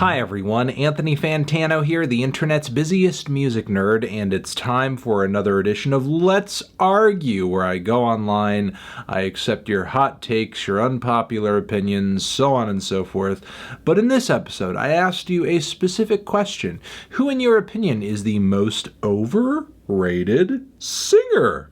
Hi everyone, Anthony Fantano here, the internet's busiest music nerd, and it's time for another edition of Let's Argue, where I go online, I accept your hot takes, your unpopular opinions, so on and so forth. But in this episode, I asked you a specific question. Who, in your opinion, is the most overrated singer?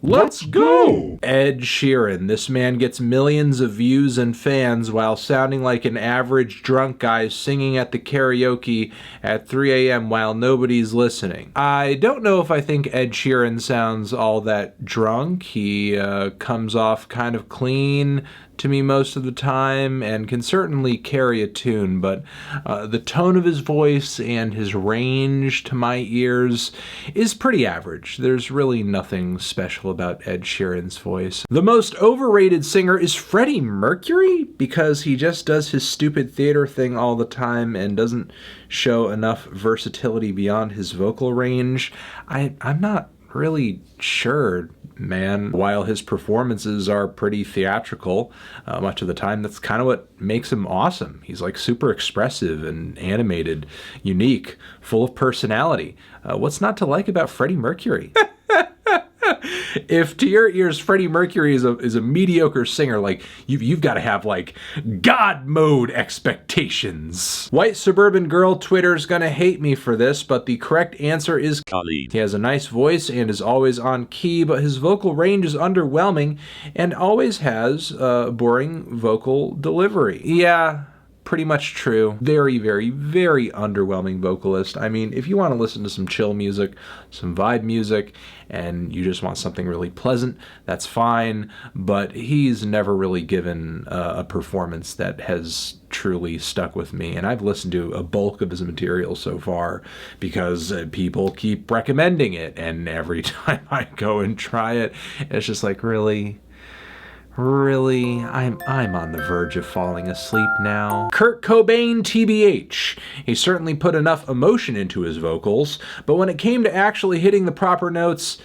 Let's go! Ed Sheeran. This man gets millions of views and fans while sounding like an average drunk guy singing at the karaoke at 3 a.m. while nobody's listening. I don't know if I think Ed Sheeran sounds all that drunk. He comes off kind of clean to me most of the time and can certainly carry a tune, but the tone of his voice and his range to my ears is pretty average. There's really nothing special about Ed Sheeran's voice. The most overrated singer is Freddie Mercury because he just does his stupid theater thing all the time and doesn't show enough versatility beyond his vocal range. I'm not really sure, man. While his performances are pretty theatrical, much of the time, that's kind of what makes him awesome. He's like super expressive and animated, unique, full of personality. What's not to like about Freddie Mercury? If to your ears Freddie Mercury is a mediocre singer, like you've got to have like God mode expectations. White suburban girl Twitter's gonna hate me for this, but the correct answer is Khalid. He has a nice voice and is always on key, but his vocal range is underwhelming and always has boring vocal delivery. Yeah. Pretty much true. Very, very, very underwhelming vocalist. I mean, if you want to listen to some chill music, some vibe music, and you just want something really pleasant, that's fine, but he's never really given a performance that has truly stuck with me, and I've listened to a bulk of his material so far because people keep recommending it, and every time I go and try it, it's just like, really, I'm on the verge of falling asleep now. Kurt Cobain TBH. He certainly put enough emotion into his vocals, but when it came to actually hitting the proper notes,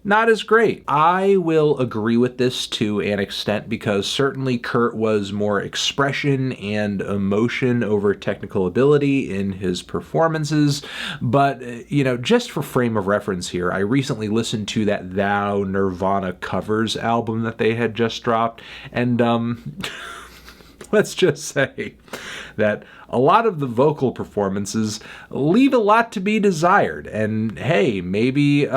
not as great. I will agree with this to an extent because certainly Kurt was more expression and emotion over technical ability in his performances, but just for frame of reference here, I recently listened to that Thou Nirvana covers album that they had just dropped, and let's just say that a lot of the vocal performances leave a lot to be desired, and hey, maybe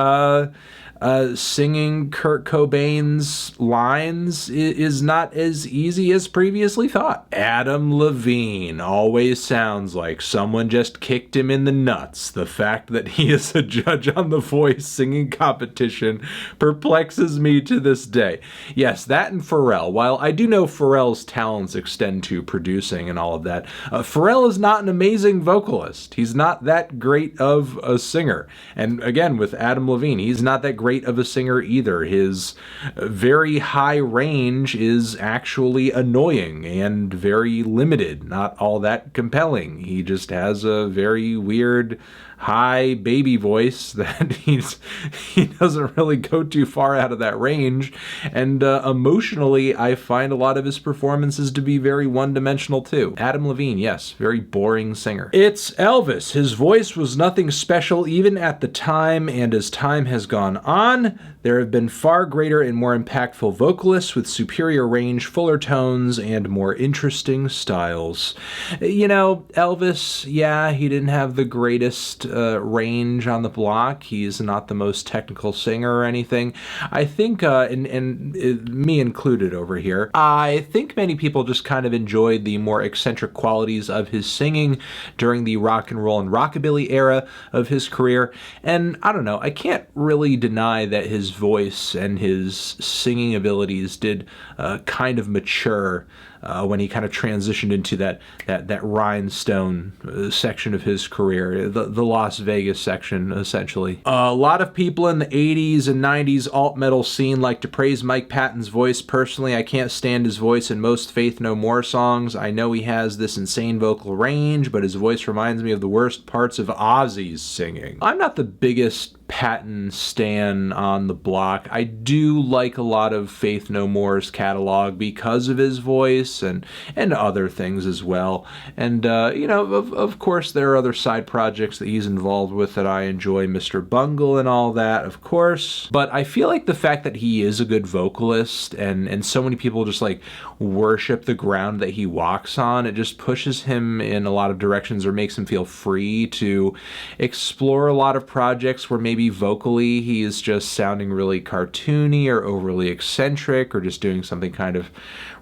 singing Kurt Cobain's lines is not as easy as previously thought. Adam Levine always sounds like someone just kicked him in the nuts. The fact that he is a judge on The Voice singing competition perplexes me to this day. Yes, that and Pharrell. While I do know Pharrell's talents extend to producing and all of that, Pharrell is not an amazing vocalist. He's not that great of a singer. And again, with Adam Levine, he's not that great of a singer either. His very high range is actually annoying and very limited, not all that compelling. He just has a very weird high baby voice that he doesn't really go too far out of that range, and emotionally I find a lot of his performances to be very one-dimensional too. Adam Levine, yes, very boring singer. It's Elvis. His voice was nothing special even at the time, and as time has gone on, there have been far greater and more impactful vocalists with superior range, fuller tones, and more interesting styles. Elvis, yeah, he didn't have the greatest range on the block. He's not the most technical singer or anything. I think, and me included over here, I think many people just kind of enjoyed the more eccentric qualities of his singing during the rock and roll and rockabilly era of his career. And I don't know, I can't really deny that his voice and his singing abilities did kind of mature when he kind of transitioned into that rhinestone section of his career, the Las Vegas section, essentially. A lot of people in the 80s and 90s alt metal scene like to praise Mike Patton's voice. Personally, I can't stand his voice in most Faith No More songs. I know he has this insane vocal range, but his voice reminds me of the worst parts of Ozzy's singing. I'm not the biggest Patton stan on the block. I do like a lot of Faith No More's catalog because of his voice voice and other things as well. And, of course, there are other side projects that he's involved with that I enjoy, Mr. Bungle and all that, of course. But I feel like the fact that he is a good vocalist and so many people just like worship the ground that he walks on, it just pushes him in a lot of directions or makes him feel free to explore a lot of projects where maybe vocally he is just sounding really cartoony or overly eccentric or just doing something kind of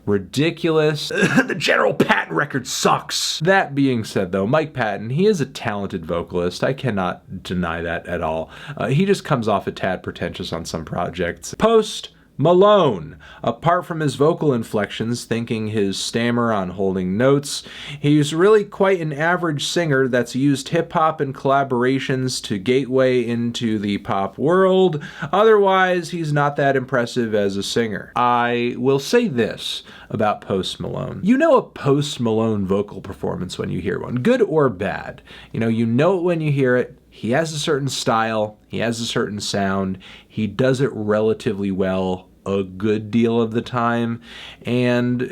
ridiculous. The General Patton record sucks. That being said, though, Mike Patton, he is a talented vocalist. I cannot deny that at all. He just comes off a tad pretentious on some projects. Post Malone. Apart from his vocal inflections, thinking his stammer on holding notes, he's really quite an average singer that's used hip-hop and collaborations to gateway into the pop world. Otherwise, he's not that impressive as a singer. I will say this about Post Malone. You know a Post Malone vocal performance when you hear one, good or bad. You know it when you hear it. He has a certain style, he has a certain sound, he does it relatively well a good deal of the time, and,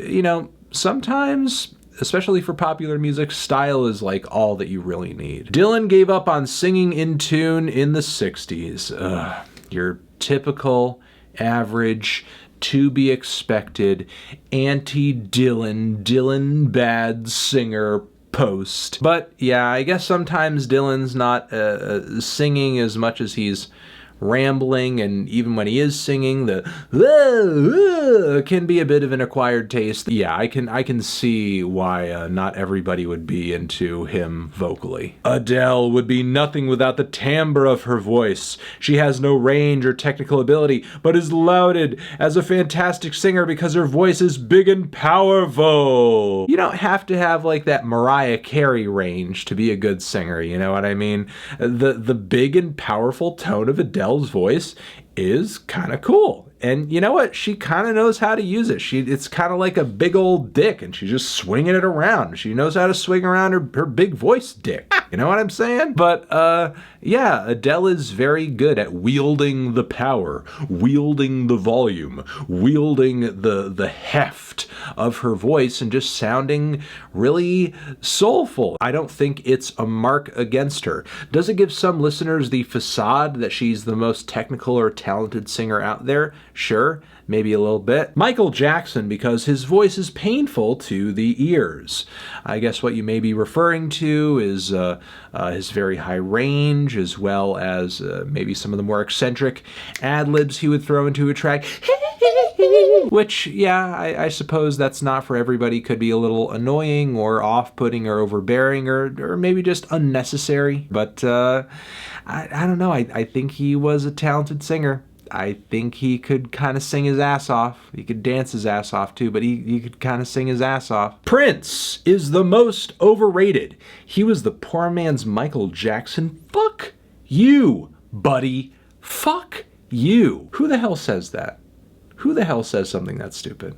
sometimes, especially for popular music, style is like all that you really need. Dylan gave up on singing in tune in the 60s. Your typical, average, to be expected, Dylan bad singer Post. But yeah, I guess sometimes Dylan's not singing as much as he's rambling, and even when he is singing, the can be a bit of an acquired taste. Yeah, I can see why not everybody would be into him vocally. Adele would be nothing without the timbre of her voice. She has no range or technical ability, but is lauded as a fantastic singer because her voice is big and powerful. You don't have to have like that Mariah Carey range to be a good singer, you know what I mean? The big and powerful tone of Adele's voice is kind of cool. And you know what? She kind of knows how to use it. It's kind of like a big old dick, and she's just swinging it around. She knows how to swing around her big voice dick. You know what I'm saying? But, yeah, Adele is very good at wielding the power, wielding the volume, wielding the heft of her voice, and just sounding really soulful. I don't think it's a mark against her. Does it give some listeners the facade that she's the most technical or talented singer out there? Sure, maybe a little bit. Michael Jackson, because his voice is painful to the ears. I guess what you may be referring to is his very high range, as well as maybe some of the more eccentric ad-libs he would throw into a track. Which, yeah, I suppose that's not for everybody. Could be a little annoying or off-putting or overbearing or maybe just unnecessary. But I don't know. I think he was a talented singer. I think he could kind of sing his ass off. He could dance his ass off too, but he could kind of sing his ass off. Prince is the most overrated. He was the poor man's Michael Jackson. Fuck you, buddy. Fuck you. Who the hell says that? Who the hell says something that stupid?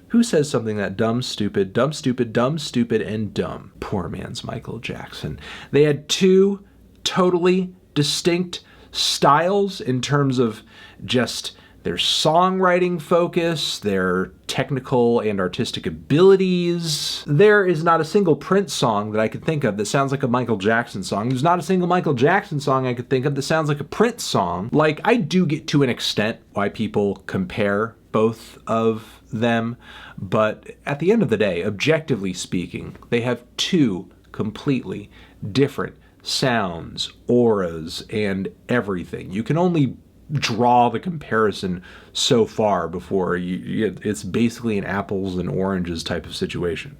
Who says something that dumb, stupid, dumb, stupid, dumb, stupid, and dumb? Poor man's Michael Jackson. They had two totally distinct styles in terms of just their songwriting focus, their technical and artistic abilities. There is not a single Prince song that I could think of that sounds like a Michael Jackson song. There's not a single Michael Jackson song I could think of that sounds like a Prince song. Like, I do get to an extent why people compare both of them, but at the end of the day, objectively speaking, they have two completely different sounds, auras, and everything. You can only draw the comparison so far before it's basically an apples and oranges type of situation.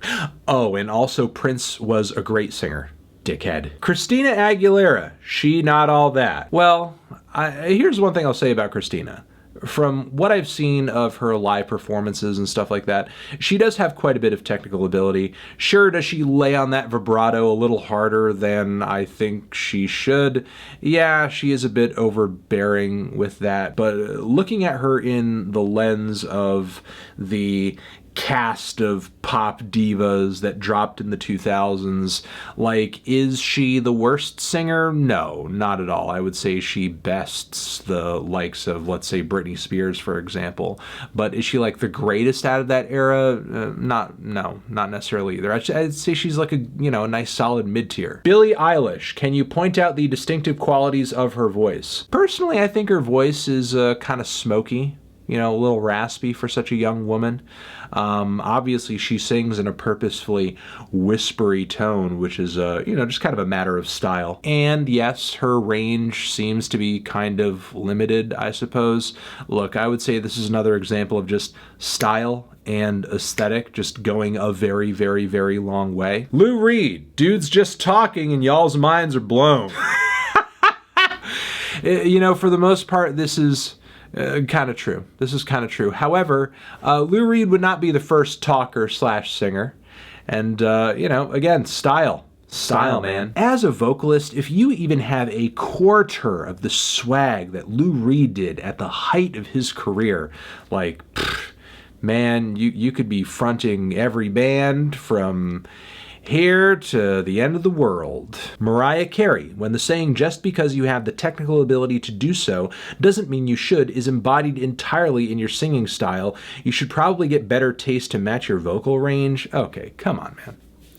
Oh, and also Prince was a great singer, dickhead. Christina Aguilera, she not all that. Well, here's one thing I'll say about Christina. From what I've seen of her live performances and stuff like that, she does have quite a bit of technical ability. Sure, does she lay on that vibrato a little harder than I think she should? Yeah, she is a bit overbearing with that, but looking at her in the lens of the cast of pop divas that dropped in the 2000s. Like, is she the worst singer? No, not at all. I would say she bests the likes of, let's say, Britney Spears, for example. But is she like the greatest out of that era? Not necessarily either. I'd say she's like a, a nice solid mid-tier. Billie Eilish, can you point out the distinctive qualities of her voice? Personally, I think her voice is kind of smoky. A little raspy for such a young woman. Obviously, she sings in a purposefully whispery tone, which is, just kind of a matter of style. And yes, her range seems to be kind of limited, I suppose. Look, I would say this is another example of just style and aesthetic just going a very, very, very long way. Lou Reed, dude's just talking and y'all's minds are blown. For the most part, this is kind of true. This is kind of true. However, Lou Reed would not be the first talker / singer. And, again, style. Style, man. As a vocalist, if you even have a quarter of the swag that Lou Reed did at the height of his career, like, man, you could be fronting every band from here to the end of the world. Mariah Carey, when the saying "just because you have the technical ability to do so doesn't mean you should" is embodied entirely in your singing style, you should probably get better taste to match your vocal range. Okay, come on, man.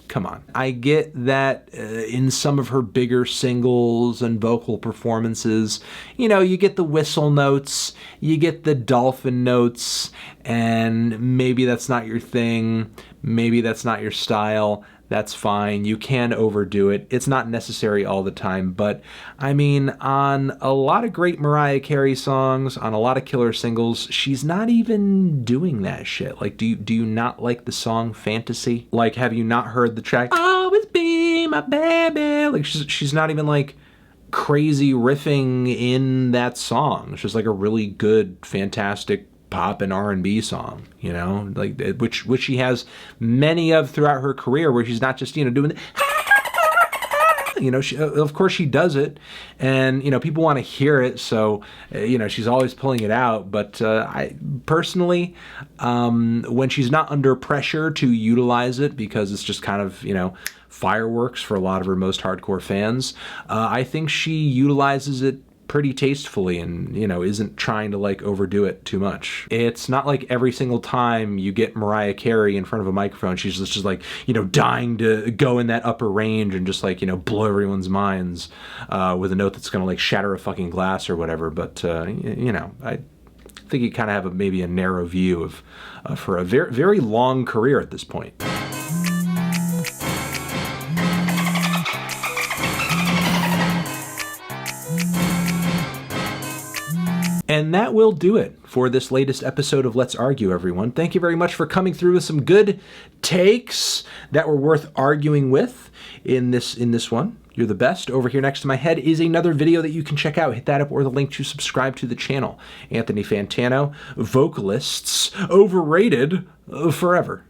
Come on. I get that in some of her bigger singles and vocal performances, you get the whistle notes, you get the dolphin notes, and maybe that's not your thing, maybe that's not your style. That's fine. You can overdo it. It's not necessary all the time. But, I mean, on a lot of great Mariah Carey songs, on a lot of killer singles, she's not even doing that shit. Like, do you not like the song Fantasy? Like, have you not heard the track, Always Be My Baby? Like, she's not even, like, crazy riffing in that song. It's just, like, a really good, fantastic pop and R&B song, like which she has many of throughout her career, where she's not just doing of course she does it, and people want to hear it, so she's always pulling it out. But I personally, when she's not under pressure to utilize it, because it's just kind of fireworks for a lot of her most hardcore fans, I think she utilizes it pretty tastefully and, isn't trying to like overdo it too much. It's not like every single time you get Mariah Carey in front of a microphone, she's just like, dying to go in that upper range and just like, blow everyone's minds with a note that's gonna like shatter a fucking glass or whatever. But, I think you kind of have maybe a narrow view of her a very, very long career at this point. And that will do it for this latest episode of Let's Argue, everyone. Thank you very much for coming through with some good takes that were worth arguing with in this one. You're the best. Over here next to my head is another video that you can check out. Hit that up or the link to subscribe to the channel. Anthony Fantano, vocalists, overrated forever.